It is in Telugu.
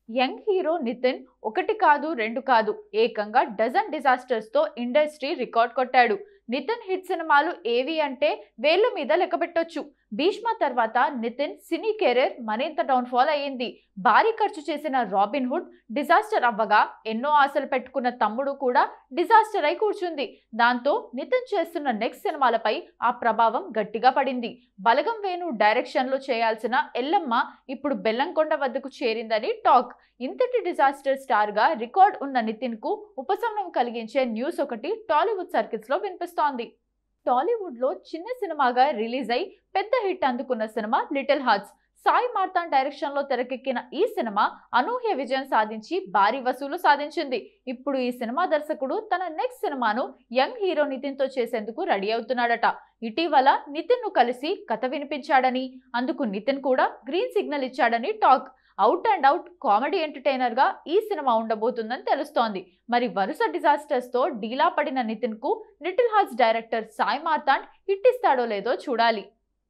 యంగ్ హీరో నితిన్ ఒకటి కాదు రెండు కాదు ఏకంగా డజన్ డిజాస్టర్స్ తో ఇండస్ట్రీ రికార్డ్ కొట్టాడు. నితిన్ హిట్ సినిమాలు ఏవి అంటే వేళ్ల మీద లెక్కపెట్టొచ్చు. భీష్మ తర్వాత నితిన్ సినీ కెరీర్ మరింత డౌన్ ఫాల్ అయ్యింది. భారీ ఖర్చు చేసిన రాబిన్ హుడ్ డిజాస్టర్ అవ్వగా ఎన్నో ఆశలు పెట్టుకున్న తమ్ముడు కూడా డిజాస్టర్ అయి కూర్చుంది. దాంతో నితిన్ చేస్తున్న నెక్స్ట్ సినిమాలపై ఆ ప్రభావం గట్టిగా పడింది. బలగం వేణు డైరెక్షన్ లో చేయాల్సిన ఎల్లమ్మ ఇప్పుడు బెల్లంకొండ వద్దకు చేరిందని టాక్. ఇంతటి డిజాస్టర్ స్టార్ గా రికార్డ్ ఉన్న నితిన్ కు ఉపశమనం కలిగించే న్యూస్ ఒకటి టాలీవుడ్ సర్కిల్స్ లో వినిపిస్తోంది. టాలీవుడ్ లో చిన్న సినిమాగా రిలీజ్ అయి పెద్ద హిట్ అందుకున్న సినిమా little hearts. Sai Marthand direction లో తెరకెక్కిన ఈ సినిమా అనూహ్య విజయం సాధించి భారీ వసూలు సాధించింది. ఇప్పుడు ఈ సినిమా దర్శకుడు తన నెక్స్ట్ సినిమాను యంగ్ హీరో నితిన్ తో చేసేందుకు రెడీ అవుతున్నాడట. ఇటీవల నితిన్ ను కలిసి కథ వినిపించాడని, అందుకు నితిన్ కూడా గ్రీన్ సిగ్నల్ ఇచ్చాడని talk. Out and out comedy entertainer గా ఈ సినిమా ఉండబోతుందని తెలుస్తోంది. మరి వరుస డిజాస్టర్స్ తో డీలా పడిన నితిన్ కు little hearts director Sai Marthand hit ఇస్తాడో లేదో చూడాలి.